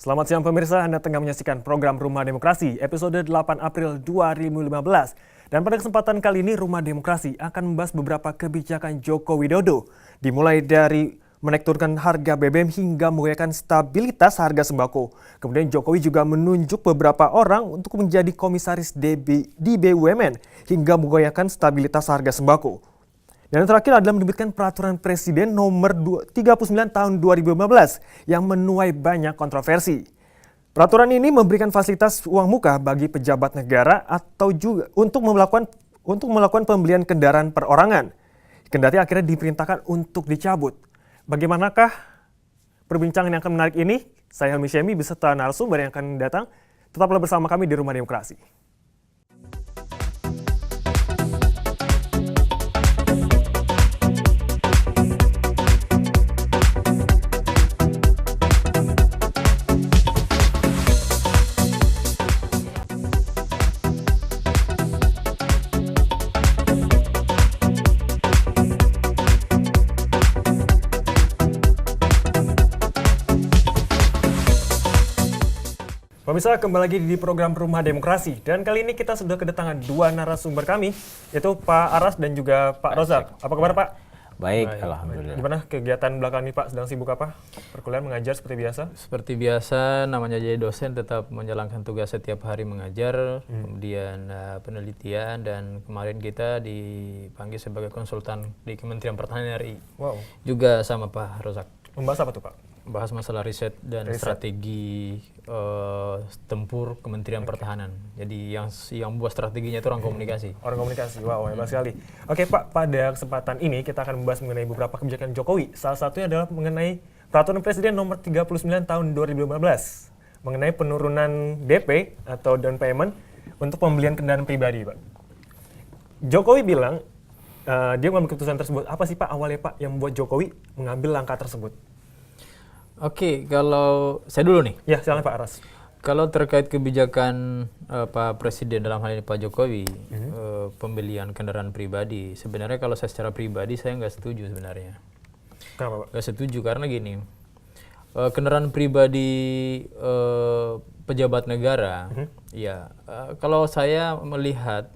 Selamat siang pemirsa, Anda tengah menyaksikan program Rumah Demokrasi episode 8 April 2015. Dan pada kesempatan kali ini Rumah Demokrasi akan membahas beberapa kebijakan Joko Widodo. Dimulai dari menaik turunkan harga BBM hingga mengoyakkan stabilitas harga sembako. Kemudian Jokowi juga menunjuk beberapa orang untuk menjadi komisaris di BUMN hingga mengoyakkan stabilitas harga sembako. Dan yang terakhir adalah menerbitkan peraturan Presiden nomor 39 tahun 2015 yang menuai banyak kontroversi. Peraturan ini memberikan fasilitas uang muka bagi pejabat negara atau juga untuk melakukan pembelian kendaraan perorangan. Kendati akhirnya diperintahkan untuk dicabut. Bagaimanakah perbincangan yang akan menarik ini? Saya Helmi Syemi beserta narasumber yang akan datang. Tetaplah bersama kami di Rumah Demokrasi. Pemirsa, kembali lagi di program Rumah Demokrasi. Dan kali ini kita sudah kedatangan dua narasumber kami, yaitu Pak Aras dan juga Pak Rozak. Apa kabar Pak? Baik, alhamdulillah. Gimana kegiatan belakang ini Pak? Sedang sibuk apa? Perkuliahan, mengajar seperti biasa? Seperti biasa, namanya jadi dosen tetap menjalankan tugas setiap hari mengajar, kemudian penelitian, dan kemarin kita dipanggil sebagai konsultan di Kementerian Pertahanan RI. Wow. Juga sama Pak Rozak. Membahas apa tuh Pak? Bahas masalah riset dan strategi tempur Kementerian Pertahanan. Jadi yang buat strateginya itu orang komunikasi. Orang komunikasi, wow, hebat sekali. Oke Pak, pada kesempatan ini kita akan membahas mengenai beberapa kebijakan Jokowi. Salah satunya adalah mengenai Peraturan Presiden nomor 39 tahun 2015 mengenai penurunan DP atau down payment untuk pembelian kendaraan pribadi, Pak. Jokowi bilang dia mengambil keputusan tersebut. Apa sih Pak awalnya Pak yang membuat Jokowi mengambil langkah tersebut? Oke, kalau saya dulu nih. Ya, silakan Pak Aras. Kalau terkait kebijakan Pak Presiden dalam hal ini Pak Jokowi, pembelian kendaraan pribadi, sebenarnya kalau saya secara pribadi saya nggak setuju sebenarnya. Kenapa Pak? Nggak setuju karena gini, kendaraan pribadi pejabat negara, kalau saya melihat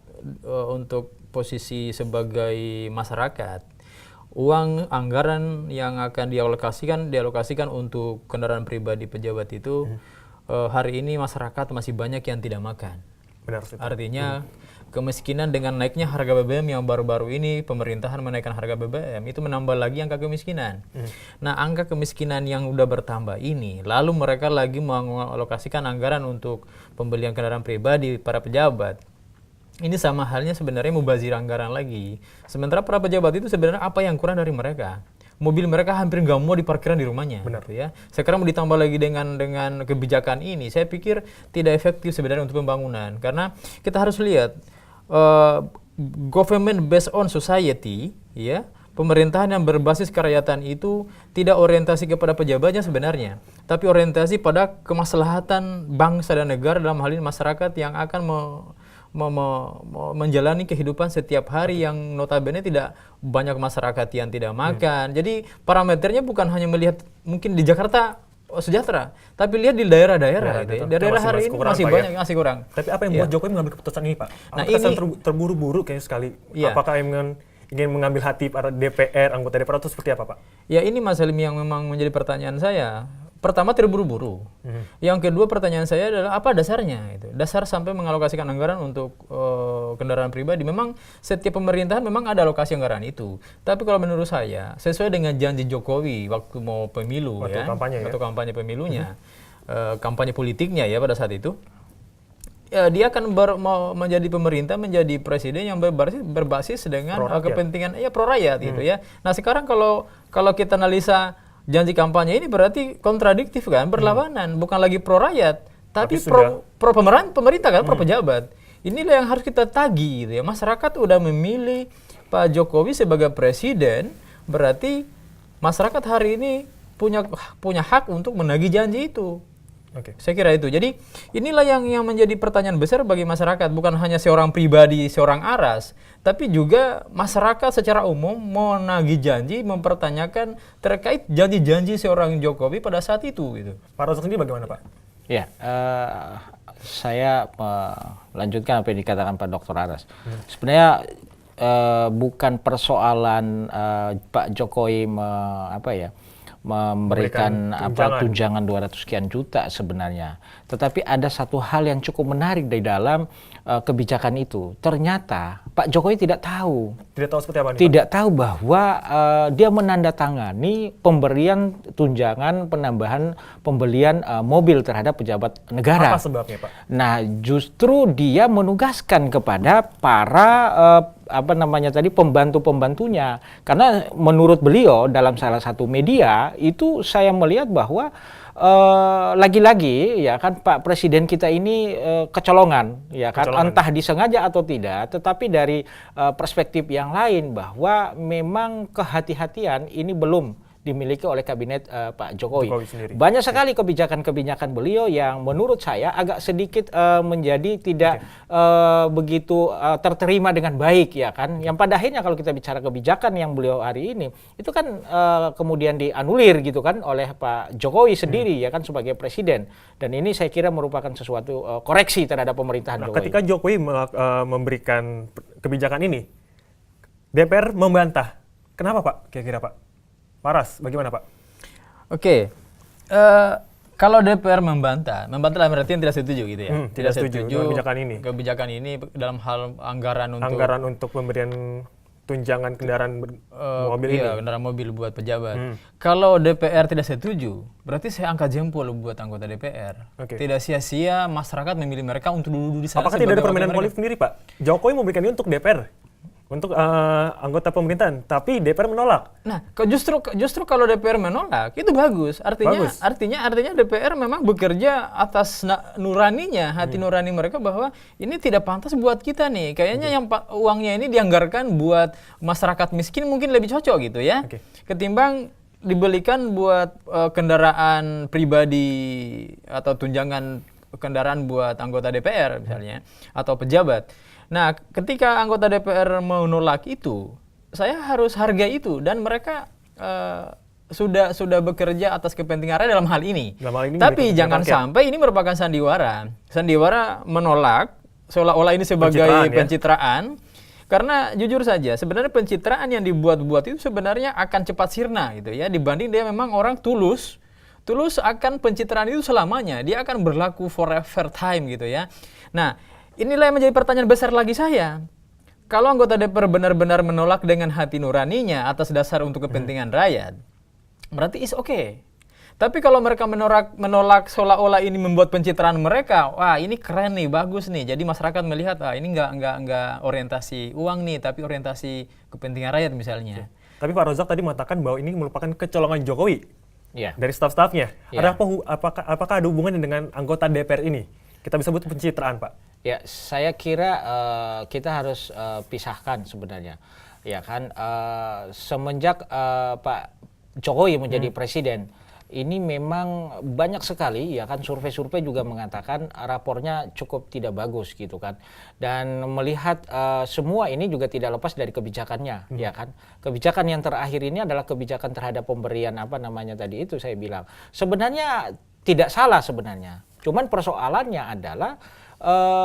untuk posisi sebagai masyarakat, uang anggaran yang akan dialokasikan untuk kendaraan pribadi pejabat itu hari ini masyarakat masih banyak yang tidak makan. Benar sih. Artinya kemiskinan dengan naiknya harga BBM yang baru-baru ini pemerintahan menaikkan harga BBM itu menambah lagi angka kemiskinan. Nah, angka kemiskinan yang udah bertambah ini lalu mereka lagi mengalokasikan anggaran untuk pembelian kendaraan pribadi para pejabat. Ini sama halnya sebenarnya mubazir anggaran lagi. Sementara para pejabat itu sebenarnya apa yang kurang dari mereka? Mobil mereka hampir nggak mau diparkirkan di rumahnya. Benar. Gitu ya. Sekarang mau ditambah lagi dengan kebijakan ini, saya pikir tidak efektif sebenarnya untuk pembangunan. Karena kita harus lihat government based on society, ya, pemerintahan yang berbasis kerakyatan itu tidak orientasi kepada pejabatnya sebenarnya, tapi orientasi pada kemaslahatan bangsa dan negara, dalam hal ini masyarakat yang akan menjalani kehidupan setiap hari yang notabene tidak banyak masyarakat yang tidak makan. Jadi parameternya bukan hanya melihat mungkin di Jakarta sejahtera, tapi lihat di daerah-daerah gitu ya. Daerah hari ini masih banyak yang masih kurang. Tapi apa yang membuat Jokowi mengambil keputusan ini Pak? Nah, kesan terburu-buru kayaknya sekali. Apakah ingin mengambil hati para DPR, anggota DPR atau seperti apa Pak? Ya, ini Mas Helmi yang memang menjadi pertanyaan saya. Pertama, terburu-buru. Yang kedua, pertanyaan saya adalah apa dasarnya? Itu dasar sampai mengalokasikan anggaran untuk kendaraan pribadi. Memang setiap pemerintahan memang ada alokasi anggaran itu. Tapi kalau menurut saya, sesuai dengan janji Jokowi waktu mau pemilu, waktu kampanye pemilunya, kampanye politiknya ya pada saat itu, ya, dia akan menjadi pemerintah, menjadi presiden yang berbasis dengan kepentingan pro rakyat gitu ya. Nah, sekarang kalau kita analisa janji kampanye ini berarti kontradiktif kan, berlawanan, bukan lagi pro rakyat, tapi pro pemerintah kan, pro pejabat. Inilah yang harus kita tagih gitu ya. Masyarakat udah memilih Pak Jokowi sebagai presiden, berarti masyarakat hari ini punya hak untuk menagih janji itu. Oke. Saya kira itu. Jadi inilah yang menjadi pertanyaan besar bagi masyarakat, bukan hanya seorang pribadi, seorang Aras, tapi juga masyarakat secara umum menagih janji, mempertanyakan terkait janji-janji seorang Jokowi pada saat itu gitu. Pak Rozak sendiri bagaimana, Pak? Ya, saya melanjutkan apa yang dikatakan Pak Dr. Aras. Sebenarnya bukan persoalan Pak Jokowi memberikan tunjangan 200 sekian juta sebenarnya. Tetapi ada satu hal yang cukup menarik di dalam kebijakan itu. Ternyata Pak Jokowi tidak tahu. Tidak tahu seperti apa nih, Tidak tahu bahwa dia menandatangani pemberian tunjangan penambahan pembelian mobil terhadap pejabat negara. Apa sebabnya, Pak? Nah, justru dia menugaskan kepada para pembantu-pembantunya, karena menurut beliau dalam salah satu media itu saya melihat bahwa lagi-lagi ya kan Pak Presiden kita ini kecolongan ya kan, entah disengaja atau tidak, tetapi dari perspektif yang lain bahwa memang kehati-hatian ini belum dimiliki oleh kabinet Pak Jokowi sendiri. Banyak sekali kebijakan-kebijakan beliau yang menurut saya agak sedikit menjadi tidak begitu terterima dengan baik ya kan. Yang pada akhirnya kalau kita bicara kebijakan yang beliau hari ini itu kan kemudian dianulir gitu kan oleh Pak Jokowi sendiri ya kan sebagai presiden. Dan ini saya kira merupakan sesuatu koreksi terhadap pemerintahan Jokowi. Ketika Jokowi memberikan kebijakan ini, DPR membantah. Kenapa, Pak? Kira-kira, Pak? Paras, bagaimana, Pak? Oke, kalau DPR membantah dalam artian tidak setuju gitu ya? Tidak setuju kebijakan ini dalam hal anggaran untuk pemberian tunjangan kendaraan mobil ini. Iya, kendaraan mobil buat pejabat. Kalau DPR tidak setuju, berarti saya angkat jempol buat anggota DPR. Tidak sia-sia masyarakat memilih mereka untuk duduk di sana. Apakah tidak ada permainan politik sendiri, Pak? Jokowi memberikan ini untuk DPR. Untuk anggota pemerintahan, tapi DPR menolak. Nah, justru kalau DPR menolak itu bagus. Artinya DPR memang bekerja atas nuraninya, hati nurani mereka bahwa ini tidak pantas buat kita nih. Kayaknya yang uangnya ini dianggarkan buat masyarakat miskin mungkin lebih cocok gitu ya. Ketimbang dibelikan buat kendaraan pribadi atau tunjangan kendaraan buat anggota DPR misalnya atau pejabat. Nah, ketika anggota DPR menolak itu, saya harus hargai itu dan mereka sudah bekerja atas kepentingan rakyat dalam hal ini. Tapi jangan sampai ini merupakan sandiwara. Sandiwara menolak seolah-olah ini sebagai pencitraan. Karena jujur saja, sebenarnya pencitraan yang dibuat-buat itu sebenarnya akan cepat sirna gitu ya, dibanding dia memang orang tulus akan pencitraan itu selamanya. Dia akan berlaku forever time gitu ya. Nah, inilah yang menjadi pertanyaan besar lagi saya. Kalau anggota DPR benar-benar menolak dengan hati nuraninya atas dasar untuk kepentingan rakyat, berarti is okay. Tapi kalau mereka menolak seolah-olah ini membuat pencitraan mereka, wah ini keren nih, bagus nih. Jadi masyarakat melihat, ini nggak orientasi uang nih, tapi orientasi kepentingan rakyat misalnya. Tapi Pak Rozak tadi mengatakan bahwa ini merupakan kecolongan Jokowi dari staf-stafnya. Apakah ada hubungannya dengan anggota DPR ini? Kita bisa sebut pencitraan, Pak. Ya, saya kira kita harus pisahkan sebenarnya. Ya kan, semenjak Pak Jokowi menjadi presiden, ini memang banyak sekali ya kan survei-survei juga mengatakan rapornya cukup tidak bagus gitu kan. Dan melihat semua ini juga tidak lepas dari kebijakannya, ya kan. Kebijakan yang terakhir ini adalah kebijakan terhadap pemberian tadi itu saya bilang. Sebenarnya tidak salah sebenarnya. Cuman persoalannya adalah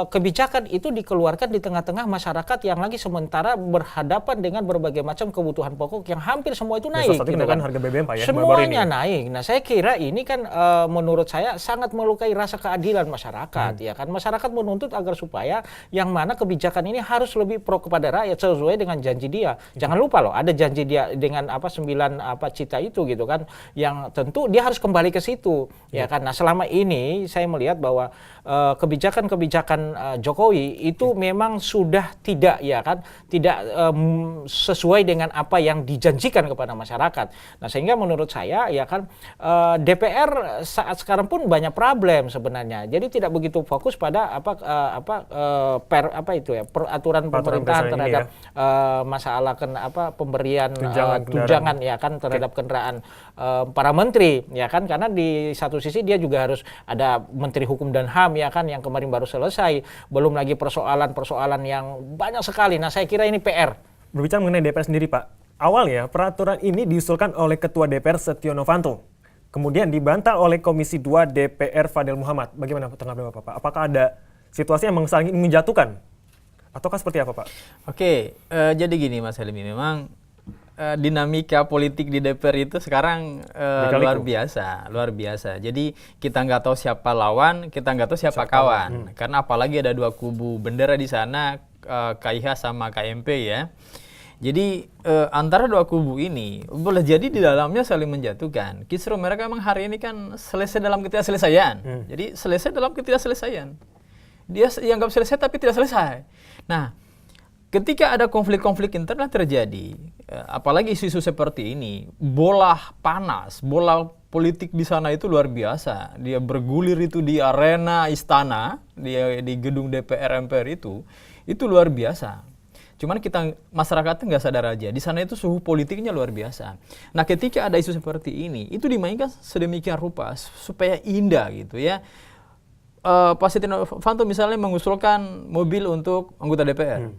kebijakan itu dikeluarkan di tengah-tengah masyarakat yang lagi sementara berhadapan dengan berbagai macam kebutuhan pokok yang hampir semua itu naik. Gitu kan harga BBM, Pak, ya? Semuanya naik. Nah, saya kira ini kan menurut saya sangat melukai rasa keadilan masyarakat, ya kan. Masyarakat menuntut agar supaya yang mana kebijakan ini harus lebih pro kepada rakyat sesuai dengan janji dia. Jangan lupa loh, ada janji dia dengan 9 cita itu gitu kan, yang tentu dia harus kembali ke situ, ya kan. Nah, selama ini saya melihat bahwa kebijakan Jokowi itu memang sudah tidak sesuai dengan apa yang dijanjikan kepada masyarakat. Nah, sehingga menurut saya ya kan DPR saat sekarang pun banyak problem sebenarnya. Jadi tidak begitu fokus pada peraturan pemerintahan terhadap masalah pemberian tunjangan ya kan terhadap kendaraan para menteri, ya kan, karena di satu sisi dia juga harus ada Menteri Hukum dan HAM, ya kan, yang kemarin baru selesai, belum lagi persoalan-persoalan yang banyak sekali. Nah, saya kira ini PR. Berbicara mengenai DPR sendiri, Pak, awalnya peraturan ini diusulkan oleh Ketua DPR Setio Novanto, kemudian dibantah oleh Komisi 2 DPR Fadel Muhammad. Bagaimana tanggapan Bapak, Pak? Apakah ada situasi yang saling menjatuhkan? Ataukah seperti apa, Pak? Oke, jadi gini Mas Helmi, memang dinamika politik di DPR itu sekarang luar biasa. Jadi kita nggak tahu siapa lawan, kita nggak tahu siapa kawan. Karena apalagi ada dua kubu bendera di sana, KIH sama KMP ya. Jadi antara dua kubu ini boleh jadi di dalamnya saling menjatuhkan. Kisru mereka memang hari ini kan selesai dalam ketidakselesaian. Jadi selesai dalam ketidakselesaian. Dia dianggap selesai tapi tidak selesai. Nah, ketika ada konflik-konflik internal terjadi, apalagi isu-isu seperti ini, bola panas, bola politik di sana itu luar biasa. Dia bergulir itu di arena istana, di gedung DPR MPR itu luar biasa. Cuman kita masyarakat nggak sadar aja, di sana itu suhu politiknya luar biasa. Nah, ketika ada isu seperti ini, itu dimainkan sedemikian rupa supaya indah gitu ya. Pak Setio Novanto misalnya mengusulkan mobil untuk anggota DPR.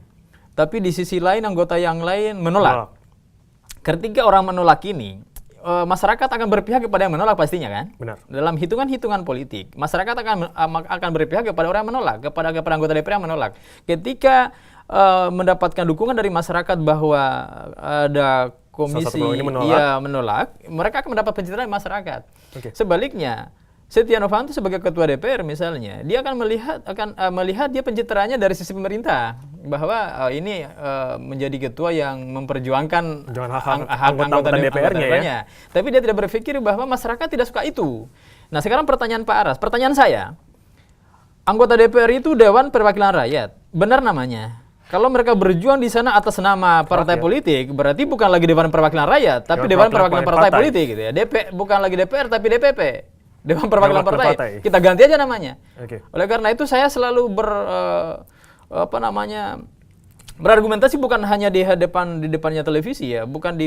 Tapi di sisi lain anggota yang lain menolak. Ketika orang menolak ini, masyarakat akan berpihak kepada yang menolak pastinya kan? Benar. Dalam hitungan politik, masyarakat akan berpihak kepada orang yang menolak, kepada anggota DPR yang menolak. Ketika mendapatkan dukungan dari masyarakat bahwa ada komisi menolak, mereka akan mendapat pencitraan dari masyarakat. Okay. Sebaliknya, Setio Novanto sebagai ketua DPR misalnya, dia akan melihat dia pencitraannya dari sisi pemerintah bahwa ini menjadi ketua yang memperjuangkan hak anggota DPR-nya ya. Tapi dia tidak berpikir bahwa masyarakat tidak suka itu. Nah, sekarang pertanyaan Pak Aras, pertanyaan saya, anggota DPR itu Dewan Perwakilan Rakyat, benar namanya? Kalau mereka berjuang di sana atas nama partai politik, berarti bukan lagi Dewan Perwakilan Rakyat, tapi Dewan Perwakilan Partai Politik gitu ya. bukan lagi DPR tapi DPP. Dewan Perwakilan Partai. Kita ganti aja namanya. Okay. Oleh karena itu saya selalu berargumentasi bukan hanya di depannya televisi ya, bukan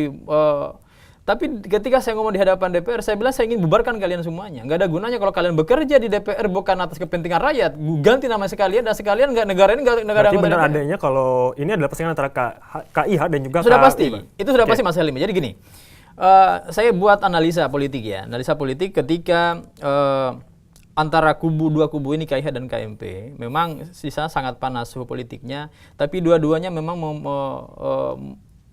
tapi ketika saya ngomong di hadapan DPR, saya bilang saya ingin bubarkan kalian semuanya. Nggak ada gunanya kalau kalian bekerja di DPR bukan atas kepentingan rakyat. Ganti nama sekalian dan sekalian negara ini nggak negara. Berarti benar adanya kalau ini adalah persaingan antara KIH dan juga sudah pasti. Itu sudah pasti Mas Helmi. Jadi gini. Saya buat analisa politik ya. Analisa politik ketika antara dua kubu ini KIH dan KMP, memang sisa sangat panas suhu politiknya, tapi dua-duanya memang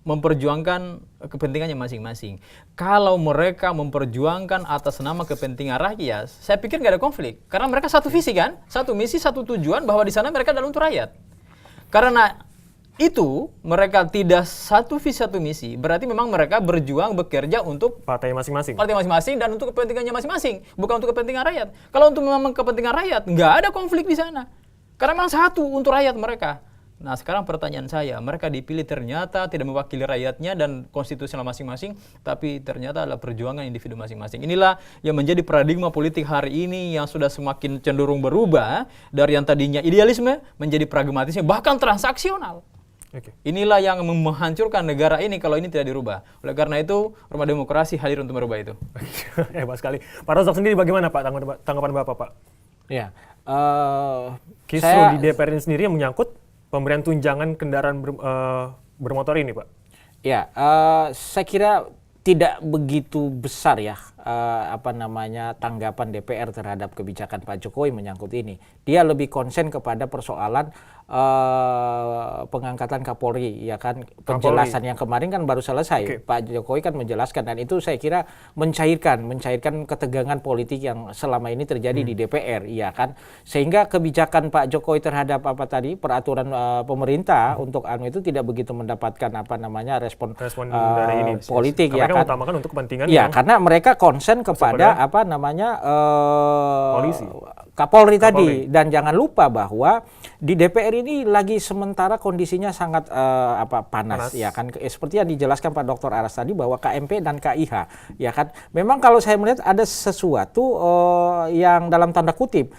memperjuangkan kepentingannya masing-masing. Kalau mereka memperjuangkan atas nama kepentingan rakyat, saya pikir nggak ada konflik. Karena mereka satu visi kan, satu misi, satu tujuan bahwa di sana mereka adalah untuk rakyat. Karena itu mereka tidak satu visi satu misi, berarti memang mereka bekerja untuk partai masing-masing dan untuk kepentingannya masing-masing, bukan untuk kepentingan rakyat. Kalau untuk memang kepentingan rakyat, nggak ada konflik di sana, karena memang satu untuk rakyat mereka. Nah, sekarang pertanyaan saya, mereka dipilih ternyata tidak mewakili rakyatnya dan konstitusional masing-masing, tapi ternyata adalah perjuangan individu masing-masing. Inilah yang menjadi paradigma politik hari ini yang sudah semakin cenderung berubah dari yang tadinya idealisme menjadi pragmatisme, bahkan transaksional. Okay. Inilah yang menghancurkan negara ini kalau ini tidak dirubah. Oleh karena itu, Rumah Demokrasi hadir untuk merubah itu. Hebat sekali. Pak Rozak sendiri bagaimana Pak tanggapan Bapak, Pak? Ya, kisru di DPR ini sendiri yang menyangkut pemberian tunjangan kendaraan bermotor ini, Pak? Ya, saya kira tidak begitu besar ya tanggapan DPR terhadap kebijakan Pak Jokowi menyangkut ini. Dia lebih konsen kepada persoalan pengangkatan Kapolri, ya kan, penjelasan yang kemarin kan baru selesai. Okay. Pak Jokowi kan menjelaskan dan itu saya kira mencairkan ketegangan politik yang selama ini terjadi di DPR, ya kan, sehingga kebijakan Pak Jokowi terhadap peraturan pemerintah untuk itu tidak begitu mendapatkan respon dari ini politik, ya kan, utamakan untuk kepentingan ya, karena mereka konsen kepada polisi, Kapolri tadi. Dan jangan lupa bahwa di DPR ini lagi sementara kondisinya sangat panas ya kan, seperti yang dijelaskan Pak Dr. Aras tadi bahwa KMP dan KIH ya kan, memang kalau saya melihat ada sesuatu yang dalam tanda kutip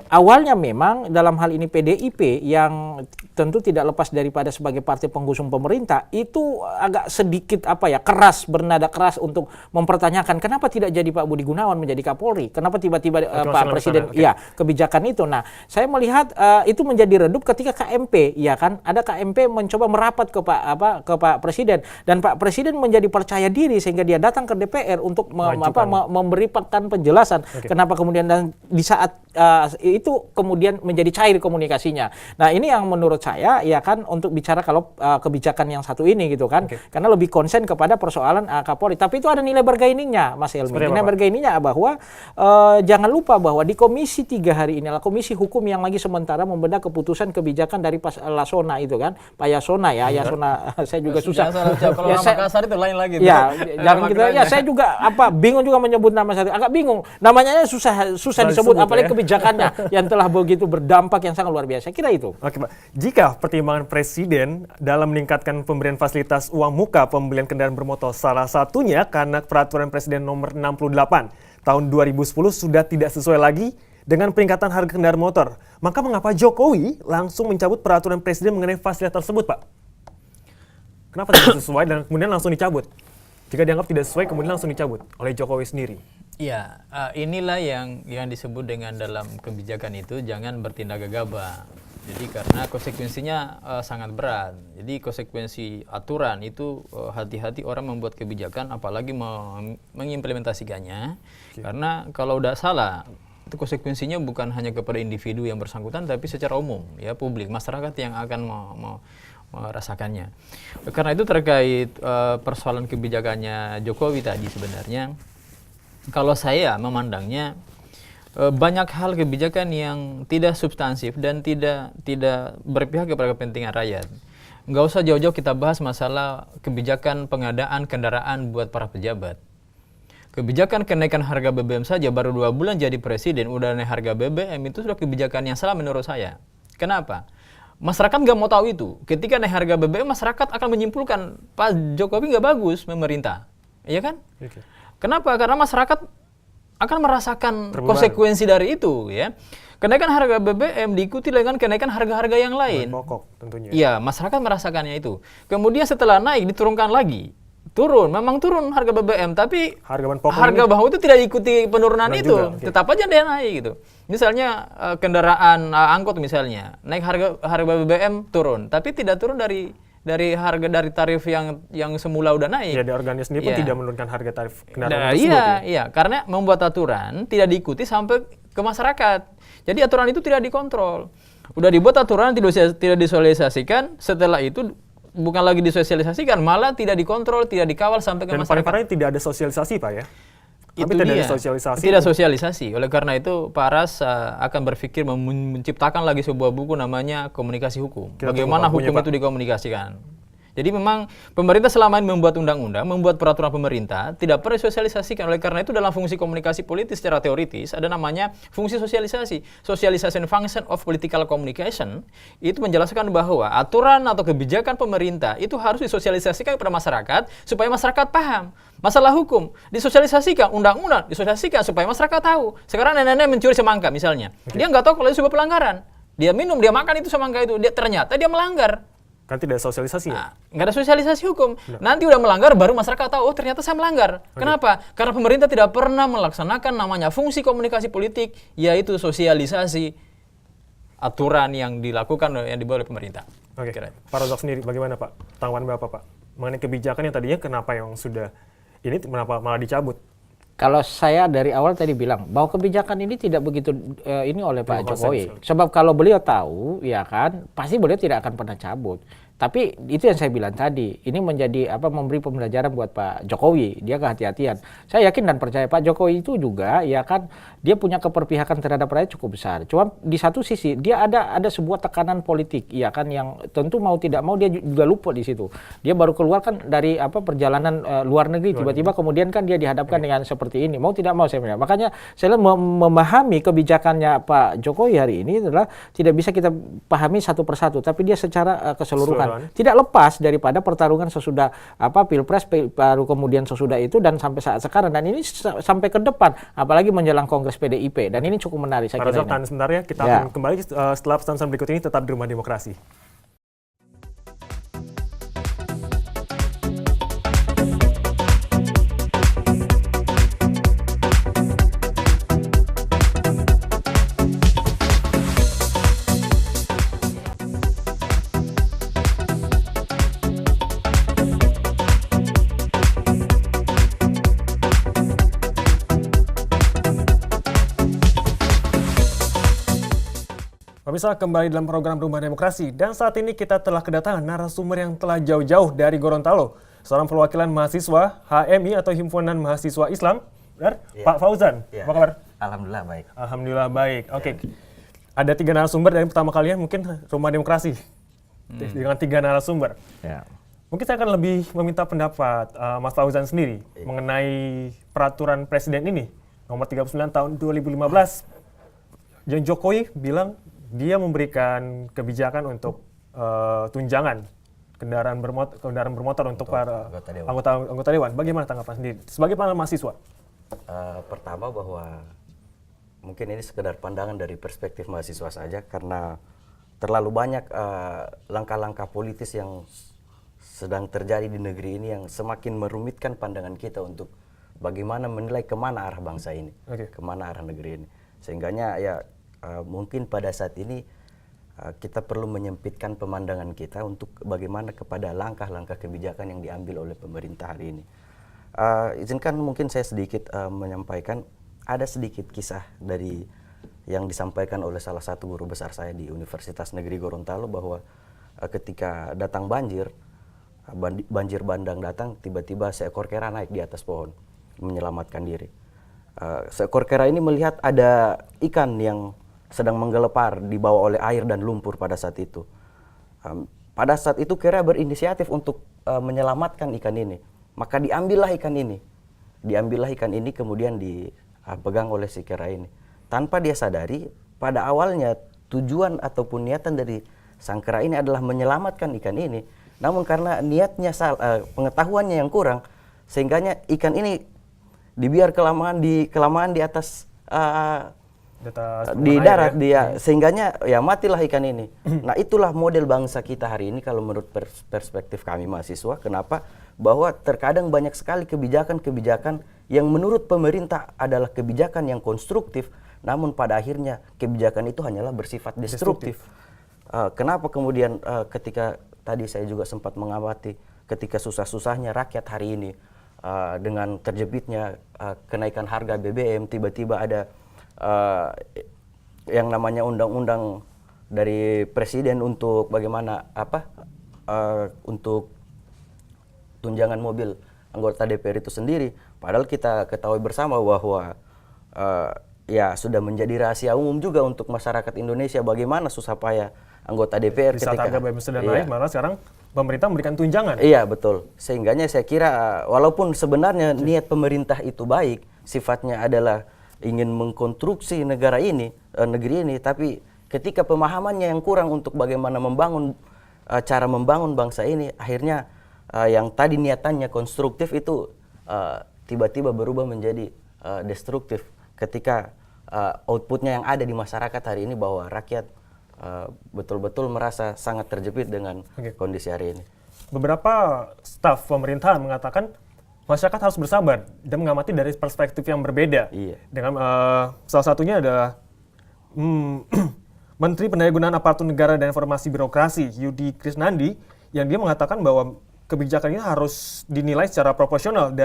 awalnya memang dalam hal ini PDIP yang tentu tidak lepas daripada sebagai partai pengusung pemerintah itu agak sedikit keras, bernada keras untuk mempertanyakan kenapa tidak jadi Pak Budi Gunawan menjadi Kapolri, kenapa tiba-tiba Pak Presiden kebijakan itu. Nah, saya melihat itu menjadi redup ketika KMP ya kan, ada KMP mencoba merapat ke Pak Presiden, dan Pak Presiden menjadi percaya diri sehingga dia datang ke DPR untuk memberikan penjelasan kenapa kemudian, dan di saat itu kemudian menjadi cair komunikasinya. Nah, ini yang menurut saya ya kan untuk bicara kalau kebijakan yang satu ini gitu kan, karena lebih konsen kepada persoalan Kapolri. Tapi itu ada nilai bargainingnya, Mas Helmi. Nilai bargainingnya bahwa jangan lupa bahwa di Komisi 3 hari ini adalah Komisi Hukum yang lagi sementara membedah keputusan kebijakan dari Pak Lasona itu kan, Pak Yasona ya, Yasona saya juga susah. Kalau nama Makassar itu lain lagi. Ya, jangan kita ya saya juga bingung juga menyebut nama saya. Agak bingung. Namanya susah disebut apalagi kebijakannya yang telah begitu berdampak yang sangat luar biasa. Kira itu. Oke, Pak. Jika pertimbangan Presiden dalam meningkatkan pemberian fasilitas uang muka pembelian kendaraan bermotor salah satunya karena peraturan Presiden nomor 68 tahun 2010 sudah tidak sesuai lagi dengan peningkatan harga kendaraan motor, maka mengapa Jokowi langsung mencabut peraturan Presiden mengenai fasilitas tersebut, Pak? Kenapa tidak sesuai dan kemudian langsung dicabut? Jika dianggap tidak sesuai kemudian langsung dicabut oleh Jokowi sendiri. Ya, inilah yang disebut dengan dalam kebijakan itu jangan bertindak gegabah. Jadi karena konsekuensinya sangat berat. Jadi konsekuensi aturan itu hati-hati orang membuat kebijakan apalagi mengimplementasikannya. Karena kalau udah salah itu konsekuensinya bukan hanya kepada individu yang bersangkutan tapi secara umum ya, publik, masyarakat yang akan merasakannya. Karena itu terkait persoalan kebijakannya Jokowi tadi sebenarnya kalau saya memandangnya banyak hal kebijakan yang tidak substansif dan tidak berpihak kepada kepentingan rakyat. Nggak usah jauh-jauh kita bahas masalah kebijakan pengadaan kendaraan buat para pejabat. Kebijakan kenaikan harga BBM saja baru 2 bulan jadi presiden udah naik harga BBM, itu sudah kebijakan yang salah menurut saya. Kenapa? Masyarakat nggak mau tahu itu. Ketika naik harga BBM masyarakat akan menyimpulkan Pak Jokowi nggak bagus memerintah, iya kan? Kenapa? Karena masyarakat akan merasakan konsekuensi dari itu ya. Kenaikan harga BBM diikuti dengan kenaikan harga-harga yang lain. Pokok tentunya. Iya, masyarakat merasakannya itu. Kemudian setelah naik diturunkan lagi. Memang turun harga BBM, tapi harga bahan itu tidak diikuti penurunan itu. Tetap aja dia naik gitu. Misalnya kendaraan angkot misalnya, naik harga BBM turun, tapi tidak turun dari tarif yang semula udah naik. Ya, di organnya sendiri pun tidak menurunkan harga tarif kendaraan tersebut. Iya, karena membuat aturan tidak diikuti sampai ke masyarakat. Jadi aturan itu tidak dikontrol. Udah dibuat aturan tidak disosialisasikan, setelah itu bukan lagi disosialisasikan, malah tidak dikontrol, tidak dikawal sampai ke masyarakat. Dan paling parahnya tidak ada sosialisasi, Pak ya? Tapi tidak ada sosialisasi. Tidak sosialisasi. Oleh karena itu Pak Aras akan berpikir menciptakan lagi sebuah buku namanya Komunikasi Hukum. Bagaimana hukum itu dikomunikasikan. Jadi memang pemerintah selama ini membuat undang-undang, membuat peraturan pemerintah, tidak pernah disosialisasikan. Oleh karena itu dalam fungsi komunikasi politik secara teoritis ada namanya fungsi sosialisasi. Socialization function of political communication itu menjelaskan bahwa aturan atau kebijakan pemerintah itu harus disosialisasikan kepada masyarakat supaya masyarakat paham. Masalah hukum disosialisasikan, undang-undang disosialisasikan supaya masyarakat tahu. Sekarang nenek-nenek mencuri semangka misalnya, dia nggak tahu kalau itu sebuah pelanggaran. Dia minum, dia makan itu semangka itu, ternyata dia melanggar. Kan tidak ada sosialisasi ya? Nggak ada sosialisasi hukum. Nanti udah melanggar baru masyarakat tahu, oh ternyata saya melanggar. Kenapa? Karena pemerintah tidak pernah melaksanakan namanya fungsi komunikasi politik, yaitu sosialisasi aturan yang dilakukan yang dibuat oleh pemerintah. Oke. Pak Rozak sendiri bagaimana Pak? Tanggapan Bapak Pak? Mengenai kebijakan yang tadinya kenapa yang sudah ini kenapa malah dicabut? Kalau saya dari awal tadi bilang bahwa kebijakan ini tidak begitu ini oleh Pak Jokowi. Sebab kalau beliau tahu, ya kan, pasti beliau tidak akan pernah cabut. Tapi itu yang saya bilang tadi, ini menjadi memberi pembelajaran buat Pak Jokowi, dia kehati-hatian. Saya yakin dan percaya Pak Jokowi itu juga ya kan dia punya keperpihakan terhadap rakyat cukup besar. Cuma di satu sisi dia ada sebuah tekanan politik, ya kan, yang tentu mau tidak mau dia juga luput di situ. Dia baru keluar kan dari perjalanan luar negeri, tiba-tiba kemudian kan dia dihadapkan dengan seperti ini. Mau tidak mau saya bilang. Makanya saya memahami kebijakannya Pak Jokowi hari ini adalah tidak bisa kita pahami satu persatu, tapi dia secara keseluruhan. Tidak lepas daripada pertarungan sesudah Pilpres, baru kemudian sesudah itu dan sampai saat sekarang, dan ini sampai ke depan, apalagi menjelang Kongres PDIP, dan ini cukup menarik saya kira. Tahan sebentar ya, kita akan kembali setelah pesan berikut ini, tetap di Rumah Demokrasi. Pemirsa, kembali dalam program Rumah Demokrasi, dan saat ini kita telah kedatangan narasumber yang telah jauh-jauh dari Gorontalo, seorang perwakilan mahasiswa HMI atau Himpunan Mahasiswa Islam, benar? Ya. Pak Fauzan, apa kabar? Alhamdulillah baik. Alhamdulillah baik. Oke. Ada 3 narasumber dari pertama kalinya mungkin Rumah Demokrasi dengan 3 narasumber. Ya. Mungkin saya akan lebih meminta pendapat Mas Fauzan sendiri mengenai peraturan presiden ini nomor 39 tahun 2015. Yang Jokowi bilang dia memberikan kebijakan untuk tunjangan kendaraan bermotor untuk para anggota dewan. Bagaimana tanggapan sendiri sebagai para mahasiswa? Pertama bahwa mungkin ini sekedar pandangan dari perspektif mahasiswa saja, karena terlalu banyak langkah-langkah politis yang sedang terjadi di negeri ini yang semakin merumitkan pandangan kita untuk bagaimana menilai kemana arah bangsa ini, kemana arah negeri ini. Sehingganya ya mungkin pada saat ini kita perlu menyempitkan pemandangan kita untuk bagaimana kepada langkah-langkah kebijakan yang diambil oleh pemerintah hari ini. Izinkan mungkin saya sedikit menyampaikan, ada sedikit kisah dari yang disampaikan oleh salah satu guru besar saya di Universitas Negeri Gorontalo, bahwa ketika datang banjir bandang datang, tiba-tiba seekor kera naik di atas pohon menyelamatkan diri. Seekor kera ini melihat ada ikan yang sedang menggelepar dibawa oleh air dan lumpur pada saat itu. Pada saat itu kera berinisiatif untuk menyelamatkan ikan ini. Maka diambillah ikan ini kemudian dipegang oleh si kera ini. Tanpa dia sadari, pada awalnya tujuan ataupun niatan dari sang kera ini adalah menyelamatkan ikan ini. Namun karena niatnya pengetahuannya yang kurang, sehingganya ikan ini dibiar kelamaan di atas di darat dia, sehingganya ya matilah ikan ini. Nah, itulah model bangsa kita hari ini kalau menurut perspektif kami mahasiswa. Kenapa? Bahwa terkadang banyak sekali kebijakan-kebijakan yang menurut pemerintah adalah kebijakan yang konstruktif, namun pada akhirnya kebijakan itu hanyalah bersifat destruktif. Kenapa kemudian ketika tadi saya juga sempat mengamati ketika susah-susahnya rakyat hari ini dengan terjepitnya kenaikan harga BBM, tiba-tiba ada yang namanya undang-undang dari presiden untuk bagaimana untuk tunjangan mobil anggota DPR itu sendiri. Padahal kita ketahui bersama bahwa ya sudah menjadi rahasia umum juga untuk masyarakat Indonesia bagaimana susah payah anggota DPR di saat harga BBM sedang naik, malah sekarang pemerintah memberikan tunjangan. Iya, betul. Sehingganya saya kira walaupun sebenarnya niat pemerintah itu baik, sifatnya adalah ingin mengkonstruksi negeri ini, tapi ketika pemahamannya yang kurang untuk bagaimana cara membangun bangsa ini, akhirnya yang tadi niatannya konstruktif itu tiba-tiba berubah menjadi destruktif ketika outputnya yang ada di masyarakat hari ini, bahwa rakyat betul-betul merasa sangat terjepit dengan kondisi hari ini. Beberapa staf pemerintahan mengatakan masyarakat harus bersabar dan mengamati dari perspektif yang berbeda. Iya. Dengan salah satunya adalah Menteri Pendayagunaan Aparatur Negara dan Informasi Birokrasi Yudi Krisnandi, yang dia mengatakan bahwa kebijakan ini harus dinilai secara proporsional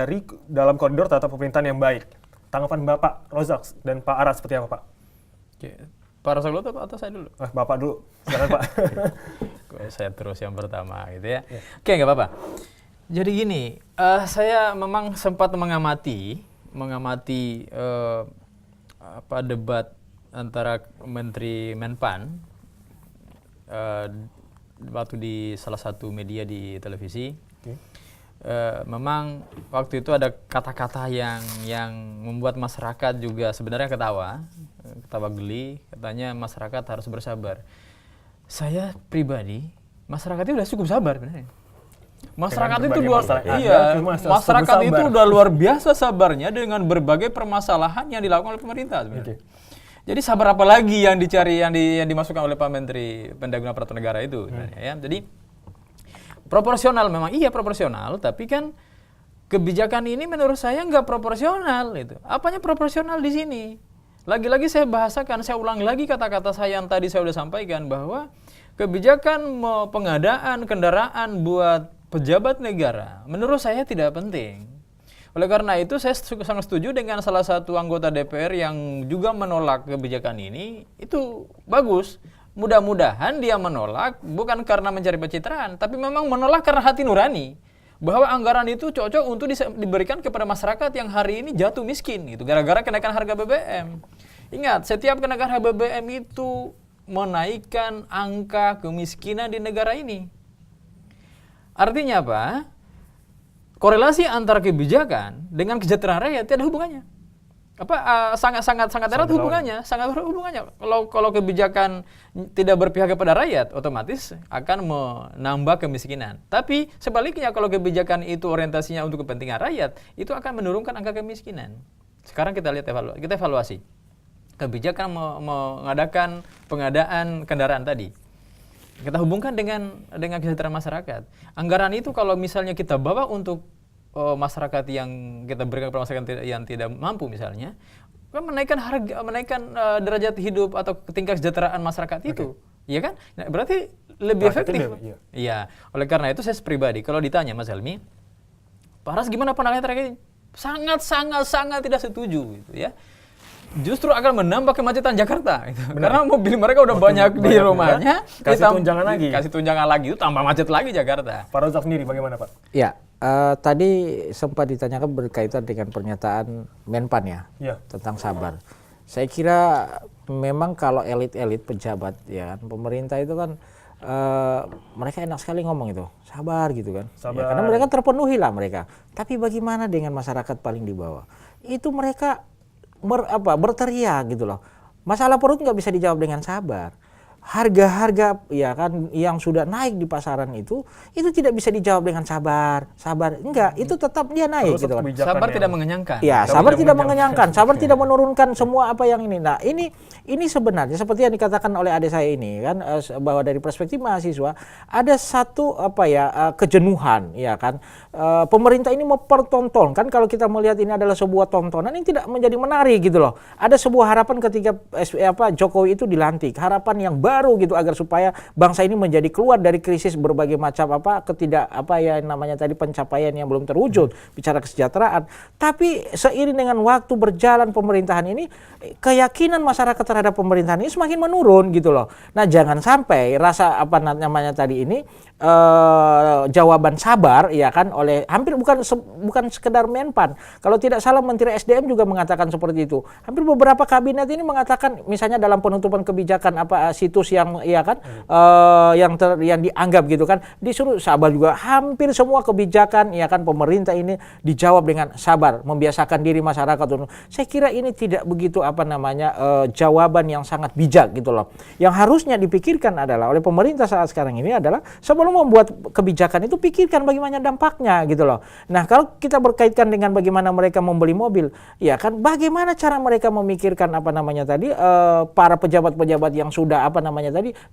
dalam koridor tata pemerintahan yang baik. Tanggapan Bapak Rozak dan Pak Aras seperti apa, Pak? Oke. Pak Rozak dulu atau saya dulu? Bapak dulu, silakan Pak. saya terus yang pertama gitu ya. Oke, nggak apa-apa. Jadi gini, saya memang sempat mengamati debat antara Menteri Menpan waktu di salah satu media di televisi. Memang waktu itu ada kata-kata yang membuat masyarakat juga sebenarnya ketawa geli. Katanya masyarakat harus bersabar. Saya pribadi, masyarakat itu sudah cukup sabar sebenarnya. Masyarakat itu masyarakat itu udah luar biasa sabarnya dengan berbagai permasalahan yang dilakukan oleh pemerintah sebenarnya. Jadi sabar apa lagi yang dicari yang dimasukkan oleh Pak Menteri Pendagangkan Aparatur Negara itu sebenarnya, ya. Jadi proporsional memang iya proporsional, tapi kan kebijakan ini menurut saya nggak proporsional itu. Apanya proporsional di sini? Lagi-lagi saya bahasakan, saya ulang lagi kata-kata saya yang tadi saya sudah sampaikan bahwa kebijakan pengadaan kendaraan buat pejabat negara menurut saya tidak penting. Oleh karena itu saya sangat setuju dengan salah satu anggota DPR yang juga menolak kebijakan ini. Itu bagus. Mudah-mudahan dia menolak bukan karena mencari pencitraan, tapi memang menolak karena hati nurani. Bahwa anggaran itu cocok untuk diberikan kepada masyarakat yang hari ini jatuh miskin gitu, gara-gara kenaikan harga BBM. Ingat, setiap kenaikan harga BBM itu menaikkan angka kemiskinan di negara ini. Artinya apa? Korelasi antara kebijakan dengan kesejahteraan rakyat tidak ada hubungannya. Sangat erat hubungannya, Kalau kebijakan tidak berpihak kepada rakyat, otomatis akan menambah kemiskinan. Tapi sebaliknya kalau kebijakan itu orientasinya untuk kepentingan rakyat, itu akan menurunkan angka kemiskinan. Sekarang kita lihat kita evaluasi. Kebijakan mengadakan pengadaan kendaraan tadi. Kita hubungkan dengan kesejahteraan masyarakat. Anggaran itu kalau misalnya kita bawa untuk masyarakat yang kita berikan kepada masyarakat yang tidak mampu misalnya, kan menaikkan derajat hidup atau tingkat kesejahteraan masyarakat itu, ya kan? Nah, berarti lebih efektif. Iya. Oleh karena itu saya pribadi kalau ditanya Mas Helmi, Pak Ras gimana pandangannya terkait ini? Sangat tidak setuju gitu ya. Justru akan menambah kemacetan Jakarta gitu. Karena mobil mereka udah banyak di rumahnya, kasih tunjangan lagi itu tambah macet lagi Jakarta. Pak Rozak sendiri bagaimana Pak? Ya, tadi sempat ditanyakan berkaitan dengan pernyataan Menpan ya, tentang sabar. Saya kira memang kalau elit-elit pejabat ya kan, pemerintah itu kan mereka enak sekali ngomong itu, sabar gitu kan. Ya, karena mereka terpenuhi lah mereka. Tapi bagaimana dengan masyarakat paling di bawah? Itu mereka berteriak gitu loh. Masalah perut nggak bisa dijawab dengan sabar. Harga-harga ya kan yang sudah naik di pasaran itu tidak bisa dijawab dengan sabar enggak, itu tetap dia naik gitu kan. Sabar tidak mengenyangkan. Ya, sabar tidak mengenyangkan, sabar tidak menurunkan semua apa yang ini. Nah, ini sebenarnya seperti yang dikatakan oleh adik saya ini kan, bahwa dari perspektif mahasiswa ada satu kejenuhan ya kan. Pemerintah ini mempertontonkan, kalau kita melihat ini adalah sebuah tontonan yang tidak menjadi menarik gitu loh. Ada sebuah harapan ketika Jokowi itu dilantik, harapan yang baru gitu agar supaya bangsa ini menjadi keluar dari krisis berbagai macam pencapaian yang belum terwujud, bicara kesejahteraan. Tapi seiring dengan waktu berjalan pemerintahan ini, keyakinan masyarakat terhadap pemerintahan ini semakin menurun gitu loh. Nah, jangan sampai rasa jawaban sabar ya kan oleh hampir bukan sekedar Menpan. Kalau tidak salah Menteri SDM juga mengatakan seperti itu. Hampir beberapa kabinet ini mengatakan misalnya dalam penutupan kebijakan situs yang ya kan yang dianggap gitu kan disuruh sabar juga. Hampir semua kebijakan ya kan pemerintah ini dijawab dengan sabar, membiasakan diri masyarakat. Saya kira ini tidak begitu jawaban yang sangat bijak gitu loh. Yang harusnya dipikirkan adalah oleh pemerintah saat sekarang ini adalah sebelum membuat kebijakan itu pikirkan bagaimana dampaknya gitu loh. Nah, kalau kita berkaitkan dengan bagaimana mereka membeli mobil, ya kan bagaimana cara mereka memikirkan para pejabat-pejabat yang sudah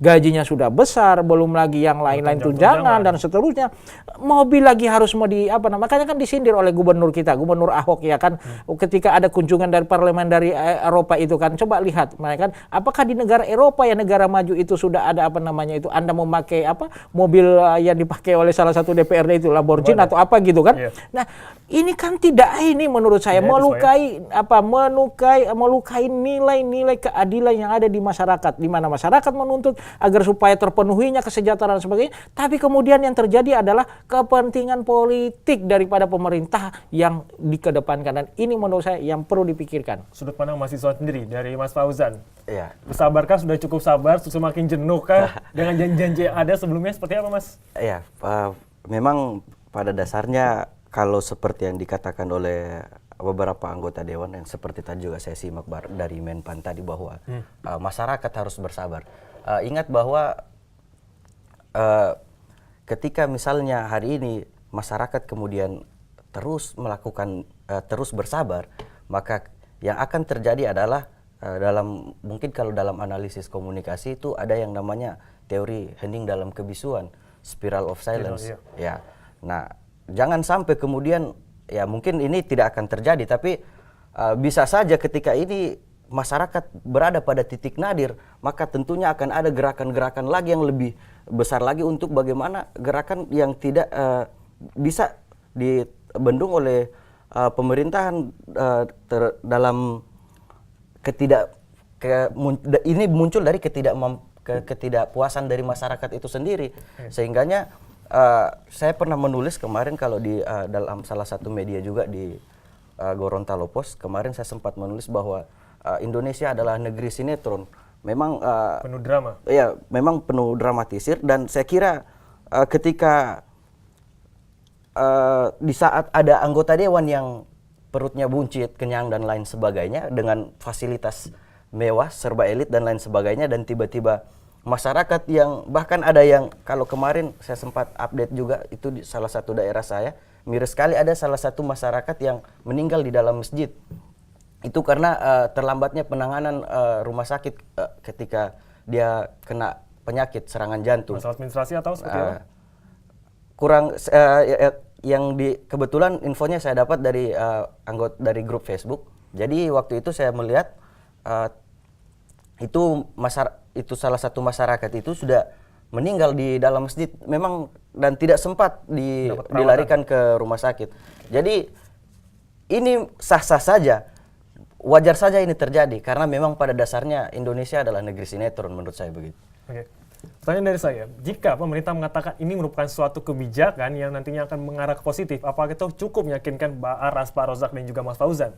gajinya sudah besar, belum lagi yang lain-lain tunjangan dan seterusnya. Mobil lagi harus makanya kan disindir oleh gubernur Gubernur Ahok ya kan, ketika ada kunjungan dari parlemen dari Eropa itu kan, coba lihat mereka kan, apakah di negara Eropa ya negara maju itu sudah ada Anda memakai mobil yang dipakai oleh salah satu DPRD itu Lamborghini atau apa gitu kan. Nah, ini kan menurut saya melukai nilai-nilai keadilan yang ada di masyarakat, di mana masyarakat masyarakat menuntut agar supaya terpenuhinya kesejahteraan dan sebagainya, tapi kemudian yang terjadi adalah kepentingan politik daripada pemerintah yang dikedepankan, dan ini menurut saya yang perlu dipikirkan. Sudut pandang mahasiswa sendiri dari Mas Fauzan. Iya. Bersabarkah, sudah cukup sabar, semakin jenuh kah dengan janji-janji yang ada sebelumnya, seperti apa Mas? Iya, memang pada dasarnya kalau seperti yang dikatakan oleh beberapa anggota dewan yang seperti tadi juga saya simak dari Menpan tadi bahwa masyarakat harus bersabar. Ingat bahwa ketika misalnya hari ini masyarakat kemudian terus melakukan terus bersabar, maka yang akan terjadi adalah mungkin kalau dalam analisis komunikasi itu ada yang namanya teori hening dalam kebisuan, spiral of silence. Ya. Nah, jangan sampai kemudian ya mungkin ini tidak akan terjadi, tapi bisa saja ketika ini masyarakat berada pada titik nadir, maka tentunya akan ada gerakan-gerakan lagi yang lebih besar lagi untuk bagaimana gerakan yang tidak bisa dibendung oleh pemerintahan dalam ini muncul dari ketidakpuasan dari masyarakat itu sendiri. Sehingganya saya pernah menulis kemarin kalau di dalam salah satu media juga di Gorontalo Post, kemarin saya sempat menulis bahwa Indonesia adalah negeri sinetron. Memang penuh drama. Iya, memang penuh dramatisir, dan saya kira ketika di saat ada anggota dewan yang perutnya buncit, kenyang dan lain sebagainya dengan fasilitas mewah, serba elit dan lain sebagainya, dan tiba-tiba masyarakat yang bahkan ada yang kalau kemarin saya sempat update juga itu di salah satu daerah saya, miris sekali ada salah satu masyarakat yang meninggal di dalam masjid. Itu karena terlambatnya penanganan rumah sakit ketika dia kena penyakit serangan jantung. Masalah administrasi atau seperti apa? Kurang yang kebetulan infonya saya dapat dari anggota dari grup Facebook. Jadi waktu itu saya melihat itu salah satu masyarakat itu sudah meninggal di dalam masjid memang, dan tidak sempat dilarikan ke rumah sakit. Jadi ini sah-sah saja, wajar saja ini terjadi karena memang pada dasarnya Indonesia adalah negeri sinetron menurut saya begitu. Oke. Pertanyaan dari saya, jika pemerintah mengatakan ini merupakan suatu kebijakan yang nantinya akan mengarah ke positif, apakah itu cukup meyakinkan Mbak Aras, Pak Rozak, dan juga Mas Fauzan?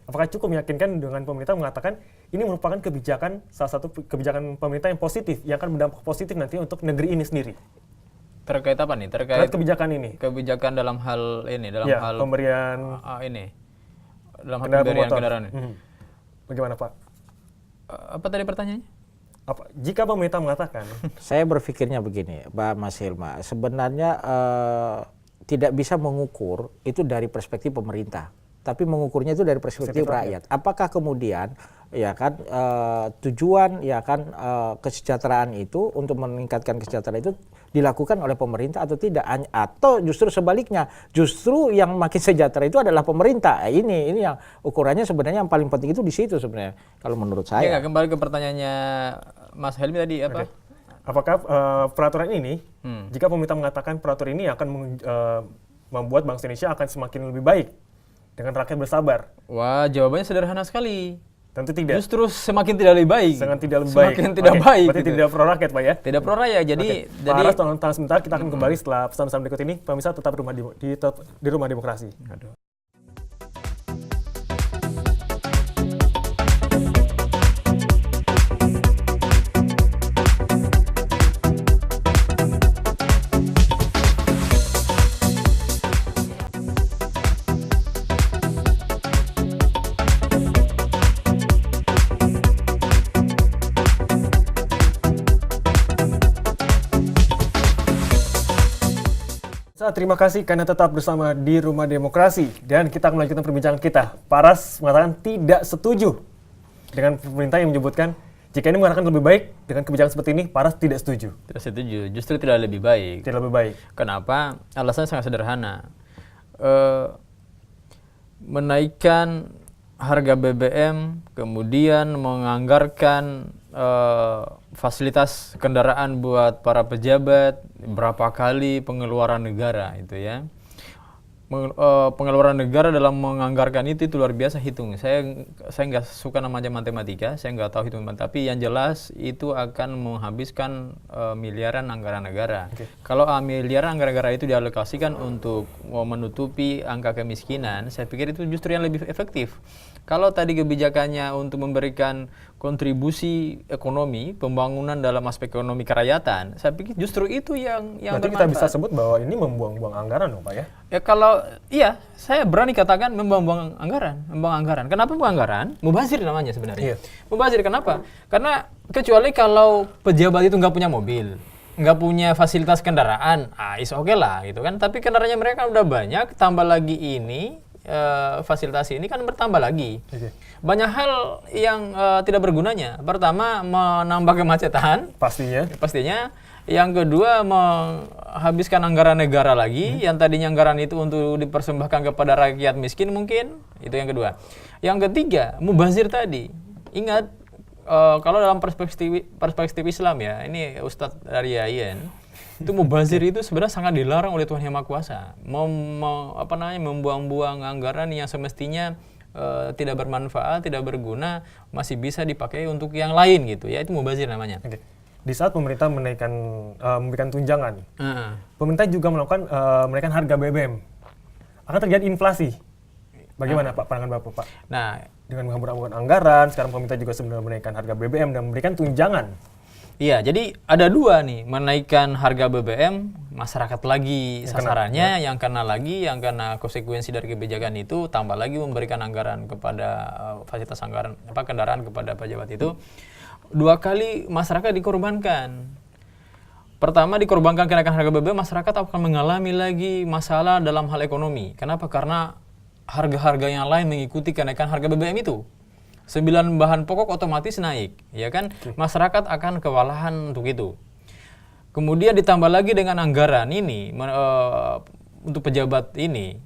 Apakah cukup meyakinkan dengan pemerintah mengatakan ini merupakan kebijakan, salah satu kebijakan pemerintah yang positif, yang akan berdampak positif nanti untuk negeri ini sendiri? Terkait apa nih? Terkait kebijakan ini. Kebijakan dalam hal ini, dalam Ya, hal pemberian dalam hal kendaraan pemberian bermotor. kendaraan. Bagaimana Pak? Apa tadi pertanyaannya? Jika pemerintah mengatakan Saya berpikirnya begini, Pak Mas Hilma, sebenarnya tidak bisa mengukur itu dari perspektif pemerintah, tapi mengukurnya itu dari perspektif rakyat. Apakah kemudian ya kan tujuan ya kan kesejahteraan itu untuk meningkatkan kesejahteraan itu dilakukan oleh pemerintah atau tidak, atau justru sebaliknya, justru yang makin sejahtera itu adalah pemerintah. Ini yang ukurannya sebenarnya yang paling penting itu di situ sebenarnya kalau menurut saya. Ya, kembali ke pertanyaannya Mas Helmi tadi apa? Oke. Apakah peraturan ini, jika pemerintah mengatakan peraturan ini akan membuat bangsa Indonesia akan semakin lebih baik dengan rakyat bersabar? Wah, jawabannya sederhana sekali. Tentu tidak. Justru semakin tidak lebih baik. Sangat tidak lebih baik. Semakin tidak baik. Berarti gitu. tidak pro rakyat, Pak ya? Tidak pro rakyat. Jadi, Pak Aras, tolong tahan sebentar. Kita akan kembali setelah pesan-pesan berikut ini. Pemirsa tetap di Rumah Demokrasi. Aduh. Terima kasih karena tetap bersama di Rumah Demokrasi, dan kita akan melanjutkan perbincangan kita. Paras mengatakan tidak setuju dengan pemerintah yang menyebutkan jika ini mengatakan lebih baik dengan kebijakan seperti ini. Paras tidak setuju. Tidak setuju. Justru tidak lebih baik. Tidak lebih baik. Kenapa? Alasannya sangat sederhana. Menaikkan harga BBM, kemudian menganggarkan fasilitas kendaraan buat para pejabat, berapa kali pengeluaran negara itu ya. pengeluaran negara dalam menganggarkan itu luar biasa hitung. Saya nggak suka namanya matematika, saya nggak tahu hitungan, tapi yang jelas itu akan menghabiskan miliaran anggaran negara. Kalau miliaran anggaran negara itu dialokasikan untuk menutupi angka kemiskinan, saya pikir itu justru yang lebih efektif. Kalau tadi kebijakannya untuk memberikan kontribusi ekonomi, pembangunan dalam aspek ekonomi kerakyatan, saya pikir justru itu yang Berarti bermanfaat. kita bisa sebut bahwa ini membuang-buang anggaran dong Pak ya? Ya kalau iya, saya berani katakan membuang anggaran. Kenapa membuang anggaran? Mubazir namanya sebenarnya. Iya. Mubazir kenapa? Karena kecuali kalau pejabat itu nggak punya mobil, nggak punya fasilitas kendaraan, is oke lah gitu kan. Tapi kendaraannya mereka udah banyak, tambah lagi ini fasilitas ini kan bertambah lagi. Banyak hal yang tidak bergunanya. Pertama, menambah kemacetan. Pastinya. Yang kedua, menghabiskan anggaran negara lagi. Yang tadinya anggaran itu untuk dipersembahkan kepada rakyat miskin mungkin. Itu yang kedua. Yang ketiga, mubazir tadi. Ingat, kalau dalam perspektif Islam ya, ini Ustadz dari Yayan, itu mubazir itu sebenarnya sangat dilarang oleh Tuhan Yang Maha Kuasa. Membuang-buang anggaran yang semestinya tidak bermanfaat, tidak berguna, masih bisa dipakai untuk yang lain gitu ya, itu mubazir namanya. Di saat pemerintah memberikan tunjangan, pemerintah juga melakukan menaikkan harga BBM. Akan terjadi inflasi. Bagaimana Pak pandangan Bapak Pak? Nah, dengan menghambur-hamburkan anggaran, sekarang pemerintah juga sebenarnya menaikkan harga BBM dan memberikan tunjangan. iya, jadi ada dua nih, menaikkan harga BBM, masyarakat lagi sasarannya, yang kena konsekuensi dari kebijakan itu, tambah lagi memberikan anggaran kepada fasilitas anggaran, kendaraan kepada pejabat itu. Dua kali masyarakat dikorbankan. Pertama, dikorbankan kenaikan harga BBM, masyarakat akan mengalami lagi masalah dalam hal ekonomi. Kenapa? Karena harga-harga yang lain mengikuti kenaikan harga BBM itu. 9 bahan pokok otomatis naik, ya kan? Masyarakat akan kewalahan untuk itu. Kemudian ditambah lagi dengan anggaran ini untuk pejabat ini.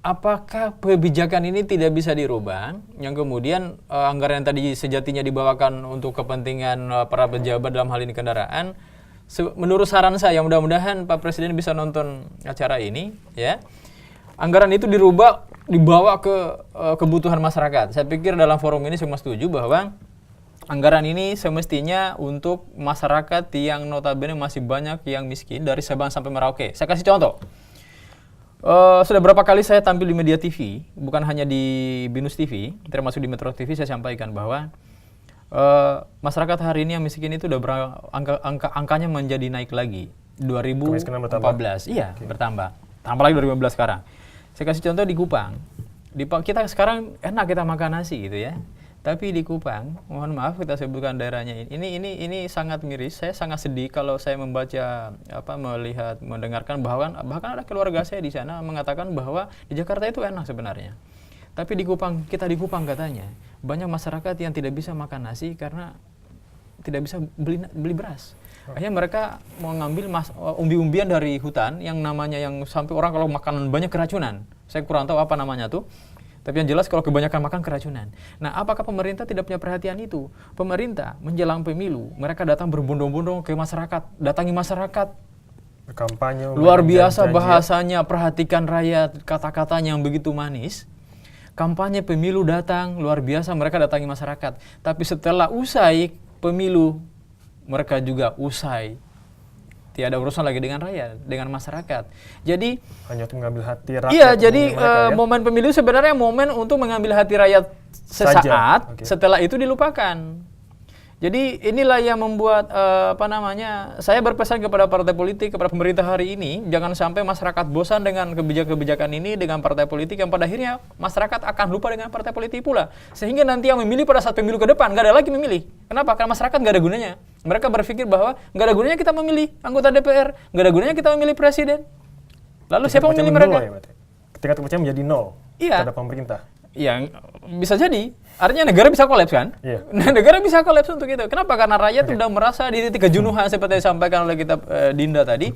Apakah kebijakan ini tidak bisa dirubah? Yang kemudian anggaran yang tadi sejatinya dibawakan untuk kepentingan para pejabat dalam hal ini kendaraan, menurut saran saya, mudah-mudahan Pak Presiden bisa nonton acara ini, ya. Anggaran itu dibawa ke kebutuhan masyarakat. Saya pikir dalam forum ini semua setuju bahwa anggaran ini semestinya untuk masyarakat yang notabene masih banyak yang miskin dari Sabang sampai Merauke. Saya kasih contoh. Sudah berapa kali saya tampil di media TV, bukan hanya di Binus TV, termasuk di Metro TV, saya sampaikan bahwa masyarakat hari ini yang miskin itu udah angkanya menjadi naik lagi. 2014, iya, bertambah. Tambah lagi 2015 sekarang. Saya kasih contoh di Kupang. Kita sekarang enak kita makan nasi gitu ya. Tapi di Kupang, mohon maaf kita sebutkan daerahnya ini sangat miris. Saya sangat sedih kalau saya membaca melihat mendengarkan bahkan ada keluarga saya di sana mengatakan bahwa di Jakarta itu enak sebenarnya. Tapi di Kupang katanya banyak masyarakat yang tidak bisa makan nasi karena tidak bisa beli beras. Akhirnya mereka mengambil umbi-umbian dari hutan yang namanya yang sampai orang kalau makanan banyak keracunan. Saya kurang tahu apa namanya tuh. Tapi yang jelas kalau kebanyakan makan keracunan. Nah, apakah pemerintah tidak punya perhatian itu? Pemerintah menjelang pemilu, mereka datang berbondong-bondong ke masyarakat, datangi masyarakat. Berkampanye. Luar biasa bahasanya, perhatikan rakyat, kata-katanya yang begitu manis. Kampanye pemilu datang, luar biasa mereka datangi masyarakat. Tapi setelah usai pemilu, mereka juga usai. Tiada urusan lagi dengan rakyat, dengan masyarakat. Jadi hanya untuk mengambil hati rakyat. Iya, jadi momen pemilu sebenarnya momen untuk mengambil hati rakyat sesaat. Setelah itu dilupakan. Jadi inilah yang membuat saya berpesan kepada partai politik, kepada pemerintah hari ini, jangan sampai masyarakat bosan dengan kebijakan ini, dengan partai politik yang pada akhirnya masyarakat akan lupa dengan partai politik pula. Sehingga nanti yang memilih pada saat pemilu ke depan nggak ada lagi memilih. Kenapa? Karena masyarakat nggak ada gunanya. Mereka berpikir bahwa nggak ada gunanya kita memilih anggota DPR, nggak ada gunanya kita memilih presiden. Lalu siapa memilih mereka? Ketika kepercayaan menjadi nol terhadap pemerintah. Iya, bisa jadi. Artinya negara bisa kolaps kan? Iya. Negara bisa kolaps untuk itu. Kenapa? Karena rakyat sudah merasa di titik kejenuhan seperti yang disampaikan oleh kita Dinda tadi.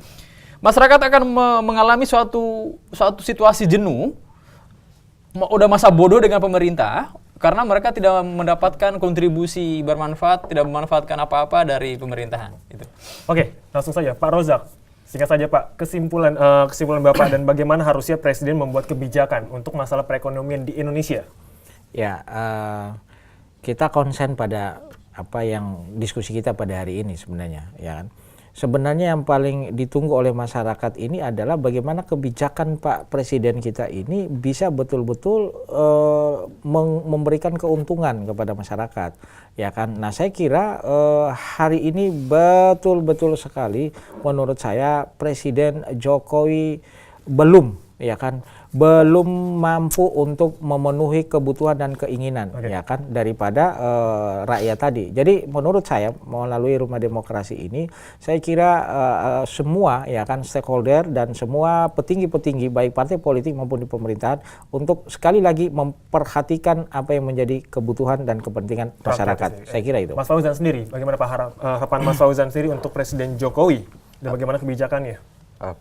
Masyarakat akan mengalami suatu situasi jenuh, udah masa bodoh dengan pemerintah, karena mereka tidak mendapatkan kontribusi bermanfaat, tidak memanfaatkan apa-apa dari pemerintahan. Gitu. Oke, langsung saja Pak Rozak. Singkat saja Pak, kesimpulan Bapak dan bagaimana harusnya Presiden membuat kebijakan untuk masalah perekonomian di Indonesia? Ya, kita konsen pada apa yang diskusi kita pada hari ini sebenarnya, ya kan. Sebenarnya yang paling ditunggu oleh masyarakat ini adalah bagaimana kebijakan Pak Presiden kita ini bisa betul-betul memberikan keuntungan kepada masyarakat, ya kan. Nah, saya kira hari ini betul-betul sekali menurut saya Presiden Jokowi belum mampu untuk memenuhi kebutuhan dan keinginan, ya kan, daripada rakyat tadi. Jadi menurut saya melalui Rumah Demokrasi ini, saya kira semua, ya kan, stakeholder dan semua petinggi-petinggi baik partai politik maupun di pemerintahan untuk sekali lagi memperhatikan apa yang menjadi kebutuhan dan kepentingan masyarakat. Saya kira itu. Mas Fauzan sendiri, bagaimana Pak harapan Mas Fauzan sendiri untuk Presiden Jokowi dan bagaimana kebijakannya?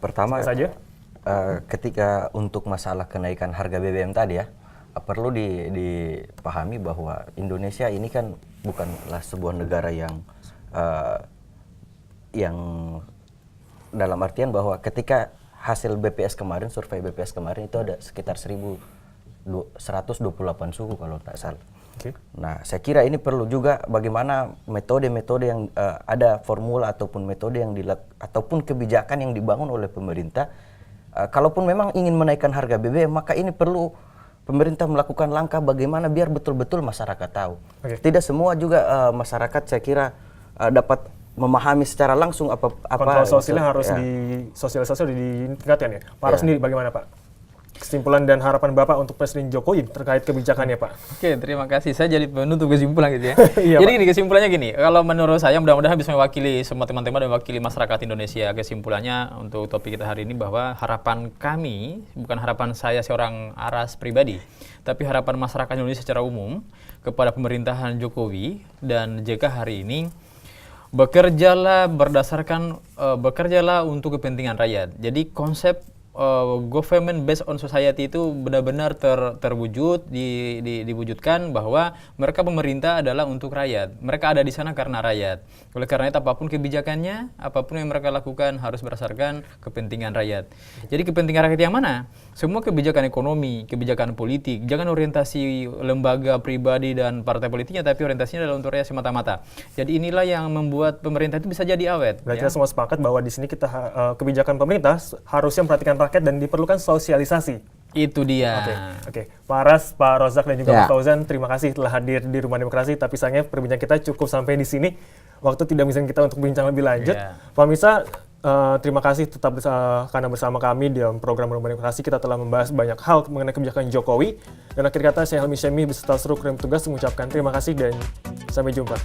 Pertama Saja. ketika untuk masalah kenaikan harga BBM tadi ya, perlu dipahami bahwa Indonesia ini kan bukanlah sebuah negara yang dalam artian bahwa ketika hasil BPS kemarin, survei BPS kemarin itu ada sekitar 1.128 suku kalau tak salah. Okay. Nah, saya kira ini perlu juga bagaimana metode-metode yang ada formula ataupun metode yang ataupun kebijakan yang dibangun oleh pemerintah. Kalaupun memang ingin menaikkan harga BBM, maka ini perlu pemerintah melakukan langkah bagaimana biar betul-betul masyarakat tahu. Okay. Tidak semua juga masyarakat saya kira dapat memahami secara langsung apa kontrol sosialnya harus disosialisasi ditingkatkan ya. Pak Ros sendiri bagaimana Pak? Kesimpulan dan harapan Bapak untuk Presiden Jokowi terkait kebijakannya Pak. Oke, terima kasih. Saya jadi penutup kesimpulan gitu ya. Iya, Jadi Pak. gini, kesimpulannya gini, kalau menurut saya mudah-mudahan bisa mewakili semua teman-teman dan mewakili masyarakat Indonesia. Kesimpulannya untuk topik kita hari ini bahwa harapan kami, bukan harapan saya seorang Aras pribadi, tapi harapan masyarakat Indonesia secara umum kepada pemerintahan Jokowi dan JK hari ini, bekerjalah untuk kepentingan rakyat. Jadi konsep government based on society itu benar-benar terwujud, diwujudkan bahwa mereka pemerintah adalah untuk rakyat. Mereka ada di sana karena rakyat. Oleh karena itu apapun kebijakannya, apapun yang mereka lakukan harus berdasarkan kepentingan rakyat. Jadi kepentingan rakyat yang mana? Semua kebijakan ekonomi, kebijakan politik, jangan orientasi lembaga, pribadi, dan partai politiknya, tapi orientasinya adalah untuk rakyat semata-mata. Jadi inilah yang membuat pemerintah itu bisa jadi awet. Berarti kita semua sepakat bahwa di sini kita kebijakan pemerintah harusnya memperhatikan rakyat dan diperlukan sosialisasi. Itu dia. Oke. Pak Aras, Pak Rozak dan juga Ya. Pak Fauzan, terima kasih telah hadir di Rumah Demokrasi. Tapi sayangnya perbincangan kita cukup sampai di sini. Waktu tidak bisa kita untuk bincang lebih lanjut. Ya. Pak Misa, terima kasih tetap karena bersama kami di dalam program Rumah Demokrasi. Kita telah membahas banyak hal mengenai kebijakan Jokowi. Dan akhir kata saya Helmi Syemi beserta seluruh kru tugas mengucapkan terima kasih dan sampai jumpa.